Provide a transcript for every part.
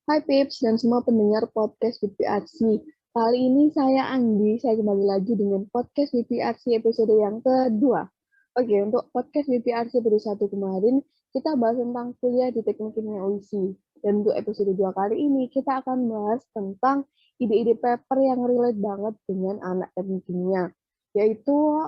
Hai Pips dan semua pendengar podcast WPRC. Kali ini saya Anggi, saya kembali lagi dengan podcast WPRC episode yang kedua. Oke, untuk podcast WPRC episode 1 kemarin, kita bahas tentang kuliah di Teknik Kimia UISI. Dan untuk episode 2 kali ini, kita akan bahas tentang ide-ide paper yang relate banget dengan anak teknik kimia. Yaitu,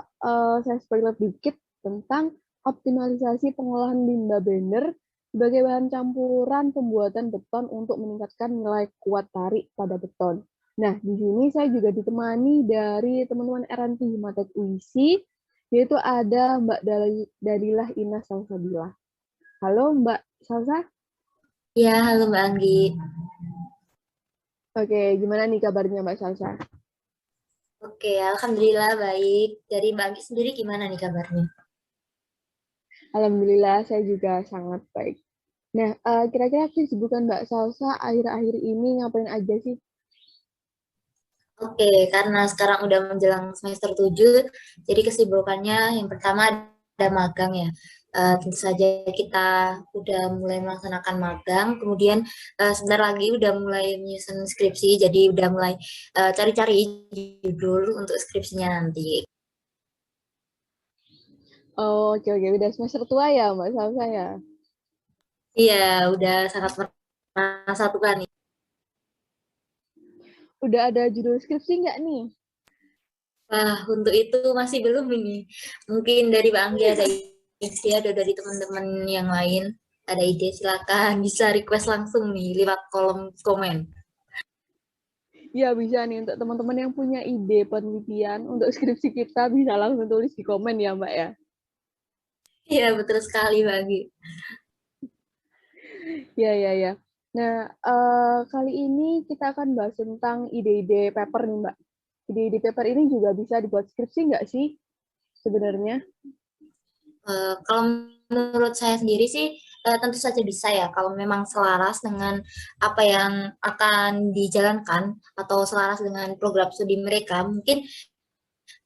saya spoiler dikit tentang optimalisasi pengolahan limbah binder sebagai bahan campuran pembuatan beton untuk meningkatkan nilai kuat tarik pada beton. Nah, di sini saya juga ditemani dari teman-teman R&T Himatek UISI, yaitu ada Mbak Dalilah Ina Salsabila. Halo Mbak Salsa. Ya, halo Mbak Anggi. Oke, gimana nih kabarnya Mbak Salsa? Oke, alhamdulillah baik. Dari Mbak Anggi sendiri gimana nih kabarnya? Alhamdulillah, saya juga sangat baik. Nah, kira-kira kesibukan Mbak Salsa akhir-akhir ini ngapain aja sih? Oke, karena sekarang udah menjelang semester 7, jadi kesibukannya yang pertama ada magang ya. Tentu saja kita udah mulai melaksanakan magang, kemudian sebentar lagi udah mulai menyusun skripsi, jadi udah mulai cari-cari judul untuk skripsinya nanti. Oh, oke, udah semester tua ya Mbak Salsa ya? Iya, udah sangat merasa tua nih. Udah ada judul skripsi nggak nih? Wah, untuk itu masih belum ini. Mungkin dari Mbak Anggi ada ide, ada dari teman-teman yang lain. Ada ide, silakan bisa request langsung nih lewat kolom komen. Ya, bisa nih untuk teman-teman yang punya ide penelitian untuk skripsi kita bisa langsung tulis di komen ya, Mbak ya. Iya, betul sekali Mbak Anggi. Ya. Nah, kali ini kita akan bahas tentang ide-ide paper nih, Mbak. Ide-ide paper ini juga bisa dibuat skripsi nggak sih sebenarnya? Kalau menurut saya sendiri sih tentu saja bisa ya kalau memang selaras dengan apa yang akan dijalankan atau selaras dengan program studi mereka, mungkin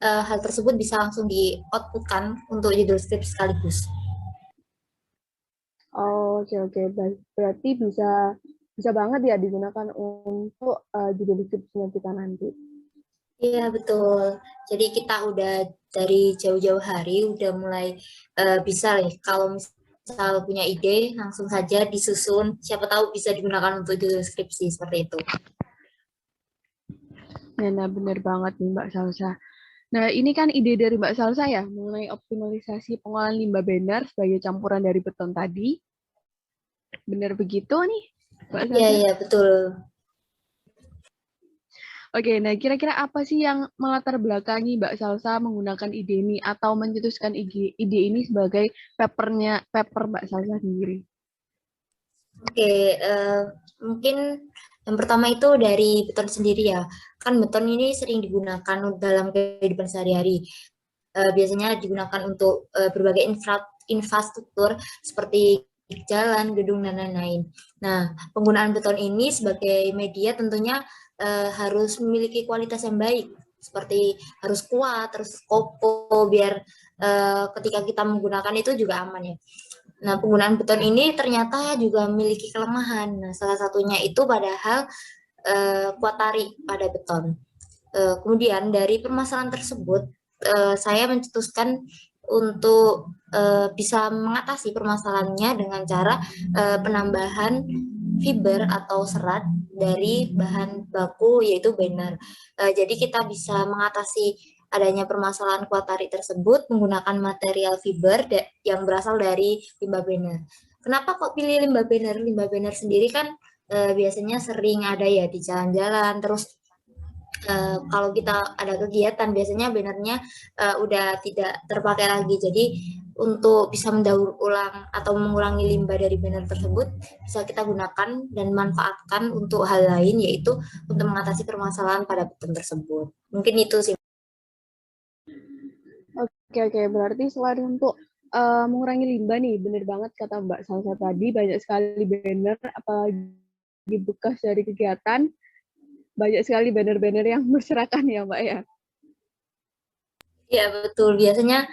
hal tersebut bisa langsung di-outputkan untuk judul skripsi sekaligus. Oh, oke. Berarti bisa bisa banget ya digunakan untuk judul skripsinya kita nanti. Iya betul. Jadi kita udah dari jauh-jauh hari udah mulai bisa nih kalau misal punya ide langsung saja disusun. Siapa tahu bisa digunakan untuk judul skripsi seperti itu. Nah, benar banget nih Mbak Salsa. Nah, ini kan ide dari Mbak Salsa ya, mengenai optimalisasi pengolahan limbah benar sebagai campuran dari beton tadi. Benar begitu nih, Mbak Iya Salsa? iya betul. Oke, nah kira-kira apa sih yang melatar belakangi Mbak Salsa menggunakan ide ini atau mencetuskan ide ini sebagai paper Mbak Salsa sendiri? Oke, mungkin yang pertama itu dari beton sendiri ya. Kan beton ini sering digunakan dalam kehidupan sehari-hari. Biasanya digunakan untuk berbagai infrastruktur seperti jalan, gedung, dan lain-lain. Nah, penggunaan beton ini sebagai media tentunya harus memiliki kualitas yang baik, seperti harus kuat, terus kokoh, biar ketika kita menggunakan itu juga aman ya. Nah, penggunaan beton ini ternyata juga memiliki kelemahan. Nah, salah satunya itu padahal kuat tarik pada beton. Kemudian dari permasalahan tersebut, saya mencetuskan untuk bisa mengatasi permasalahannya dengan cara penambahan fiber atau serat dari bahan baku yaitu benar. Jadi kita bisa mengatasi adanya permasalahan kuat tarik tersebut menggunakan material fiber yang berasal dari limbah benar. Kenapa kok pilih limbah benar? Limbah benar sendiri kan biasanya sering ada ya di jalan-jalan, terus kalau kita ada kegiatan biasanya bannernya udah tidak terpakai lagi. Jadi untuk bisa mendaur ulang atau mengurangi limbah dari banner tersebut bisa kita gunakan dan manfaatkan untuk hal lain yaitu untuk mengatasi permasalahan pada beton tersebut. Mungkin itu sih. Oke, berarti selain untuk mengurangi limbah nih, benar banget kata Mbak Salsa tadi, banyak sekali banner, apalagi bekas dari kegiatan, banyak sekali banner-banner yang berserakan ya Mbak ya. Ya betul. Biasanya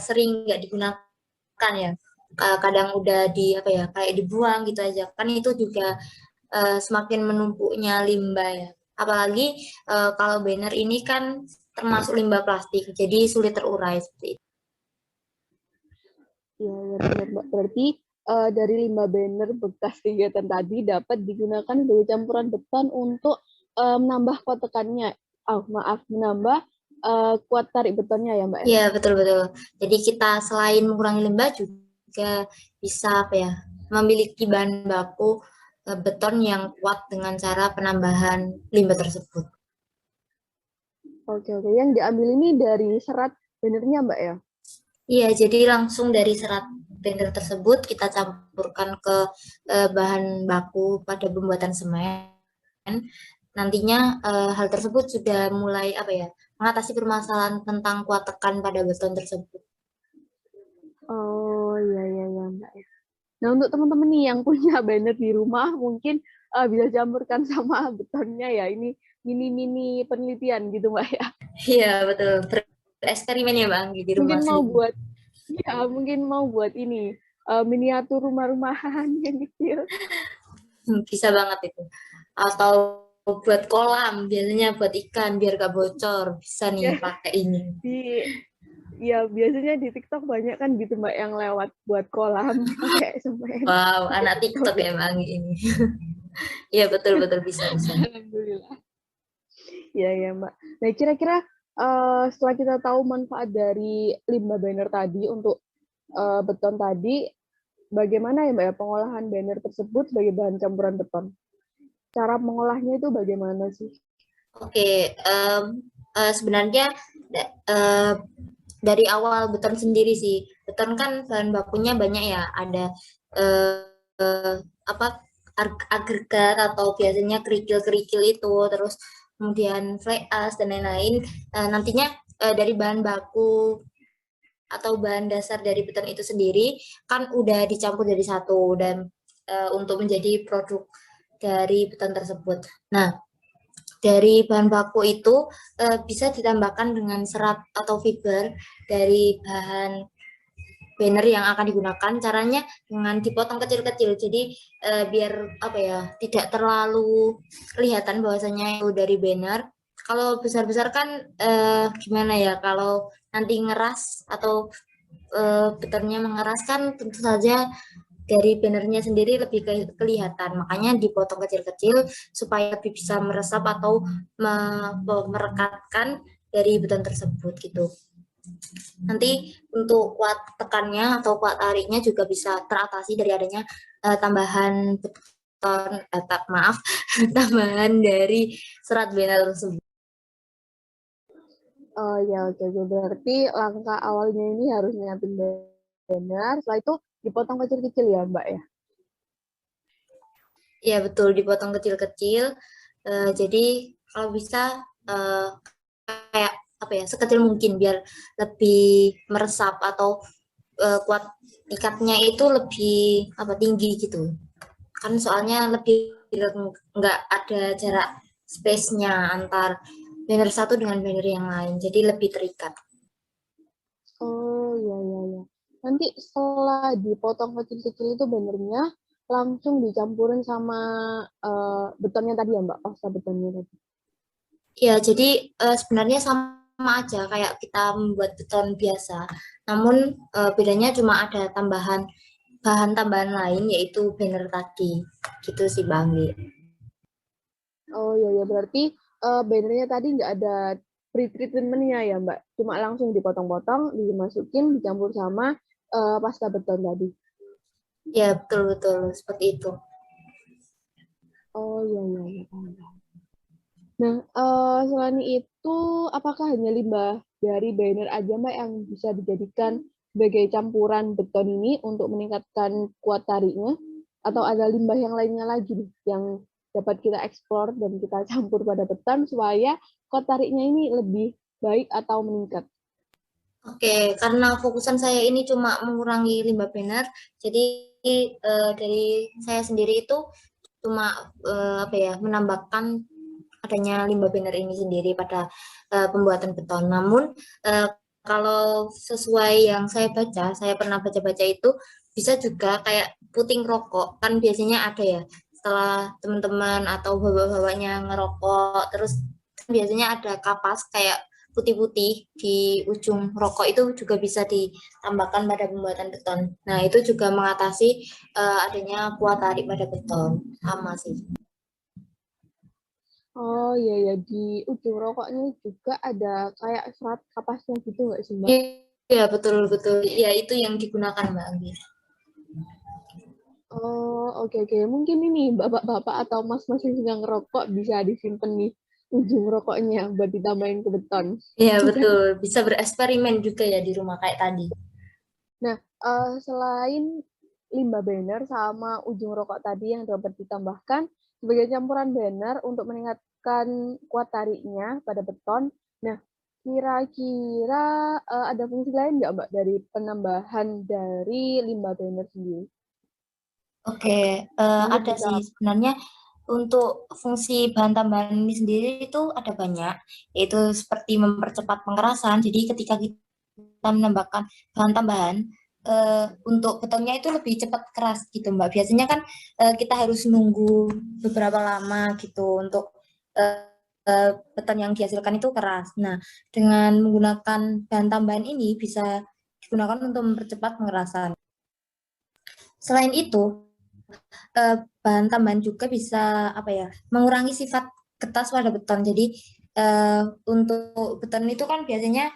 sering nggak digunakan ya. Kadang udah di apa ya kayak dibuang gitu aja. Kan itu juga semakin menumpuknya limbah ya. Apalagi kalau banner ini kan termasuk limbah plastik, jadi sulit terurai seperti itu. Ya, benar, Mbak. Berarti dari limbah banner bekas kegiatan tadi dapat digunakan sebagai campuran beton untuk menambah kuat tekannya. Menambah kuat tarik betonnya ya, Mbak. Iya, betul-betul. Jadi kita selain mengurangi limbah juga bisa apa ya, memiliki bahan baku beton yang kuat dengan cara penambahan limbah tersebut. Oke, oke. Yang diambil ini dari serat bannernya, Mbak ya? Iya, jadi langsung dari serat banner tersebut kita campurkan ke bahan baku pada pembuatan semen. Nantinya hal tersebut sudah mulai apa ya, mengatasi permasalahan tentang kuat tekan pada beton tersebut. Oh, iya, iya, iya, Mbak. Nah, untuk teman-teman nih yang punya banner di rumah, mungkin bisa campurkan sama betonnya ya. Ini mini-mini penelitian gitu, Mbak ya. Iya, betul. Bereksperimen ya, Bang, di rumah Mungkin mau sendiri. buat, ya, mungkin mau buat ini, miniatur rumah-rumahan yang kecil. Bisa banget itu. Atau buat kolam, biasanya buat ikan biar gak bocor. Bisa nih Ya, pakai ini. di, ya biasanya di TikTok banyak kan gitu, Mbak, yang lewat buat kolam pakai semen, Wow, pakai anak TikTok beton. ya, Bang, ini. Iya, betul-betul bisa, bisa. Alhamdulillah. Ya, ya, Mbak. Nah, kira-kira setelah kita tahu manfaat dari limbah banner tadi untuk beton tadi, bagaimana ya, Mbak ya, pengolahan banner tersebut sebagai bahan campuran beton? Cara mengolahnya itu bagaimana sih? Oke, sebenarnya eh, dari awal beton sendiri sih. Beton kan bahan bakunya banyak ya. Ada apa agregat atau biasanya kerikil-kerikil itu, terus kemudian fly ash dan lain-lain. Nantinya dari bahan baku atau bahan dasar dari beton itu sendiri kan udah dicampur jadi satu dan untuk menjadi produk dari beton tersebut. Nah, dari bahan baku itu bisa ditambahkan dengan serat atau fiber dari bahan banner yang akan digunakan. Caranya dengan dipotong kecil-kecil. Jadi biar apa ya, tidak terlalu kelihatan bahwasanya itu dari banner. Kalau besar-besar kan gimana ya, kalau nanti ngeras atau betonnya mengeras kan tentu saja dari bannernya sendiri lebih kelihatan. Makanya dipotong kecil-kecil supaya lebih bisa meresap atau merekatkan dari beton tersebut gitu. Nanti untuk kuat tekannya atau kuat tariknya juga bisa teratasi dari adanya tambahan beton, maaf, tambahan dari serat banner tersebut. Oh ya, oke, oke. Berarti langkah awalnya ini harus nyiapin banner, setelah itu dipotong kecil-kecil ya, Mbak ya? Ya betul, dipotong kecil-kecil. Jadi kalau bisa kayak apa ya, sekecil mungkin biar lebih meresap atau kuat ikatnya itu lebih apa, tinggi gitu. Kan soalnya lebih nggak ada jarak space-nya antar banner satu dengan banner yang lain, jadi lebih terikat. Oh, ya, ya, ya. Nanti setelah dipotong kecil-kecil itu bannernya langsung dicampurin sama betonnya tadi ya, Mbak? Pasta betonnya tadi. Ya, jadi sebenarnya sama aja kayak kita membuat beton biasa. Namun bedanya cuma ada tambahan bahan tambahan lain yaitu banner tadi. Gitu sih Bang. Oh, ya, ya. Berarti bannernya tadi nggak ada pre-treatment-nya ya, Mbak? Cuma langsung dipotong-potong, dimasukin, dicampur sama pasta beton tadi. Ya, betul-betul seperti itu. Oh, ya, ya, ya. Nah, selain itu, apakah hanya limbah dari banner aja, Mbak, yang bisa dijadikan sebagai campuran beton ini untuk meningkatkan kuat tariknya? Atau ada limbah yang lainnya lagi nih, yang dapat kita eksplor dan kita campur pada beton supaya kuat tariknya ini lebih baik atau meningkat? Oke, karena fokusan saya ini cuma mengurangi limbah banner, jadi dari saya sendiri itu cuma apa ya, menambahkan adanya limbah banner ini sendiri pada pembuatan beton. Namun kalau sesuai yang saya baca, saya pernah baca-baca itu bisa juga kayak puting rokok, kan biasanya ada ya setelah teman-teman atau bapak-bapaknya ngerokok, terus biasanya ada kapas kayak putih-putih di ujung rokok itu juga bisa ditambahkan pada pembuatan beton. Nah, itu juga mengatasi adanya kuat tarik pada beton. Sama sih. Oh iya ya, di ujung rokoknya juga ada kayak serat kapasnya gitu nggak sih Mbak? Iya, betul-betul. Ya, itu yang digunakan, Mbak Anggi. Oh oke oke, mungkin ini bapak-bapak atau mas-mas yang sedang ngerokok bisa disimpan nih ujung rokoknya buat ditambahin ke beton. Iya, betul. Bisa bereksperimen juga ya di rumah kayak tadi. Nah, selain limbah banner sama ujung rokok tadi yang dapat ditambahkan sebagai campuran banner untuk meningkatkan kuat tariknya pada beton. Nah, kira-kira ada fungsi lain nggak Mbak dari penambahan dari limbah banner sendiri? Oke, Mungkin ada bisa. sih sebenarnya untuk fungsi bahan tambahan ini sendiri itu ada banyak, yaitu seperti mempercepat pengerasan. Jadi ketika kita menambahkan bahan tambahan, untuk betonnya itu lebih cepat keras gitu, Mbak. Biasanya kan kita harus nunggu beberapa lama gitu untuk beton yang dihasilkan itu keras. Nah, dengan menggunakan bahan tambahan ini bisa digunakan untuk mempercepat pengerasan. Selain itu, bahan tambahan juga bisa apa ya mengurangi sifat ketas pada beton. Jadi untuk beton itu kan biasanya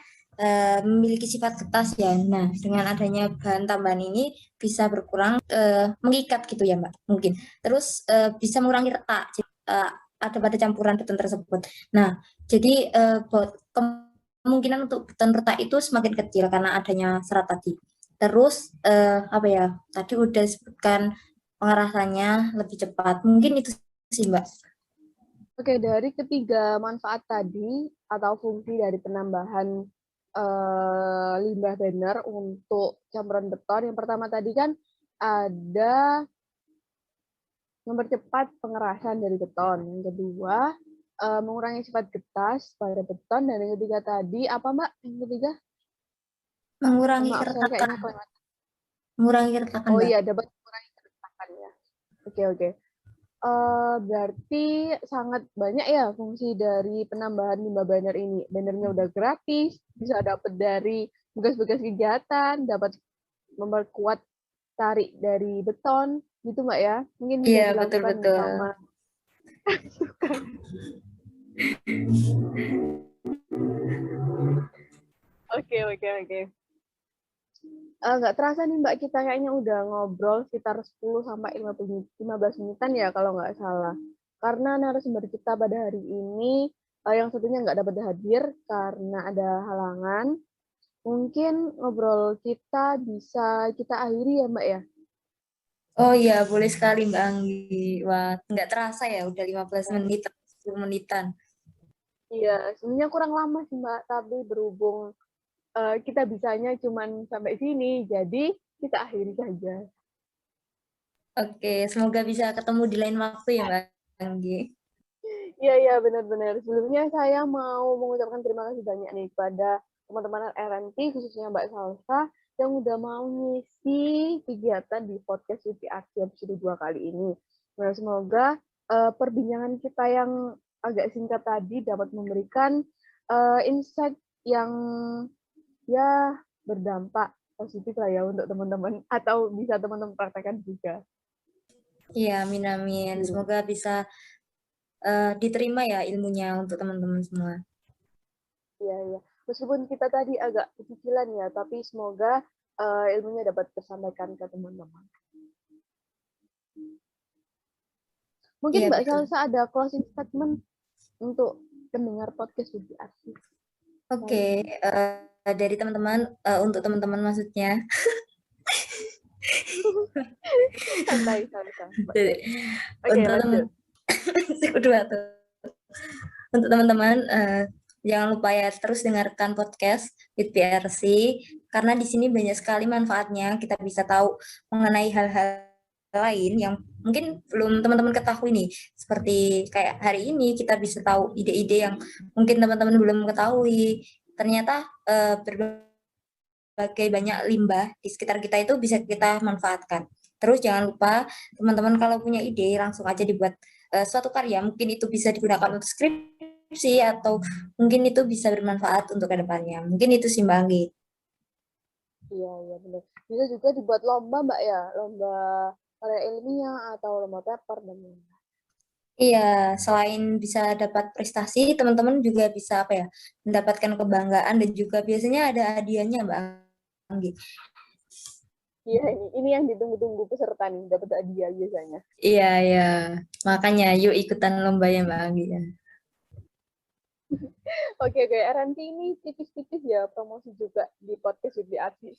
memiliki sifat ketas ya. Nah, dengan adanya bahan tambahan ini bisa berkurang mengikat gitu ya Mbak mungkin. Terus bisa mengurangi retak. Jadi, ada pada campuran beton tersebut. Nah, jadi kemungkinan untuk beton retak itu semakin kecil karena adanya serat tadi. Terus apa ya? Tadi udah disebutkan pengerasannya lebih cepat. Mungkin itu sih, Mbak. Oke, dari ketiga manfaat tadi atau fungsi dari penambahan limbah banner untuk campuran beton, yang pertama tadi kan ada mempercepat pengerasan dari beton. Yang kedua, mengurangi sifat getas pada beton. Dan yang ketiga tadi, apa Mbak? Yang ketiga? Mengurangi Maaf, saya keretakan. kayaknya kelewat. Mengurangi keretakan, Oh Mbak. iya, dapat mengurangi keretakan ya. Oke, oke. Berarti sangat banyak ya fungsi dari penambahan limbah banner ini. Bannernya udah gratis, bisa dapat dari bekas-bekas kegiatan, dapat memperkuat tarik dari beton, gitu Mbak ya. Mungkin bisa Iya, dilakukan nih betul-betul. sama Oke, oke, oke. Nggak terasa nih Mbak, kita kayaknya udah ngobrol sekitar 10 sampai 15 menitan ya kalau nggak salah. Karena narasumber kita pada hari ini yang satunya nggak dapat hadir karena ada halangan. Mungkin ngobrol kita bisa kita akhiri ya Mbak ya. Oh iya, boleh sekali Mbak Anggi. Wah, nggak terasa ya, udah 15 menit, 10 menitan. Iya, sebenarnya kurang lama sih Mbak, tapi berhubung kita bisanya cuman sampai sini, jadi kita akhiri saja. Oke, semoga bisa ketemu di lain waktu ya Mbak Anggi. Iya, iya, benar-benar. Sebelumnya saya mau mengucapkan terima kasih banyak nih kepada teman-teman RNT, khususnya Mbak Salsa, yang udah mau ngisi kegiatan di podcast UPRC episode 2 kali ini. Nah, semoga perbincangan kita yang agak singkat tadi dapat memberikan insight yang ya berdampak positif lah ya untuk teman-teman, atau bisa teman-teman praktekkan juga. Iya, amin amin. Semoga bisa diterima ya ilmunya untuk teman-teman semua. Iya, iya. Meskipun kita tadi agak kecicilan ya, tapi semoga ilmunya dapat tersampaikan ke teman-teman. Mungkin Iya, Mbak betul. Salsa ada closing statement untuk pendengar podcast UPRC. Oke, dari teman-teman, untuk teman-teman maksudnya. Santai, santai. Jadi, Oke, untuk teman lanjut. kedua tuh. Untuk teman-teman jangan lupa ya terus dengarkan podcast with PRC karena di sini banyak sekali manfaatnya. Kita bisa tahu mengenai hal-hal lain yang mungkin belum teman-teman ketahui nih. Seperti kayak hari ini kita bisa tahu ide-ide yang mungkin teman-teman belum ketahui. Ternyata berbagai banyak limbah di sekitar kita itu bisa kita manfaatkan. Terus jangan lupa teman-teman kalau punya ide langsung aja dibuat suatu karya, mungkin itu bisa digunakan untuk skripsi atau mungkin itu bisa bermanfaat untuk kedepannya. Mungkin itu sih Mbak Anggi. Iya, iya benar. Bisa juga dibuat lomba, Mbak ya, lomba karya ilmiah atau lomba paper dan lain-lain. Iya, selain bisa dapat prestasi, teman-teman juga bisa apa ya, mendapatkan kebanggaan dan juga biasanya ada hadiahnya Mbak Anggi. Iya, ini yang ditunggu-tunggu peserta nih, dapat hadiah biasanya. Iya, iya. Makanya yuk ikutan lomba ya Mbak Anggi ya. Oke, oke. Ranti ini tipis-tipis ya promosi juga di podcast Wibi Arsi.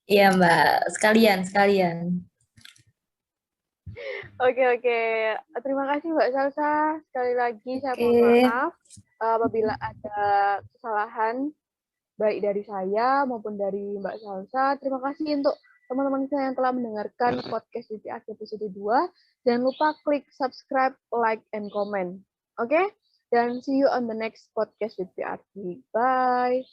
Iya Mbak, sekalian, sekalian. Oke, oke. Terima kasih Mbak Salsa. Sekali lagi saya Oke. mohon maaf apabila ada kesalahan baik dari saya maupun dari Mbak Salsa. Terima kasih untuk teman-teman saya yang telah mendengarkan podcast VPRC episode 2. Jangan lupa klik subscribe, like, and comment. Oke? Dan see you on the next podcast VPRC. Bye.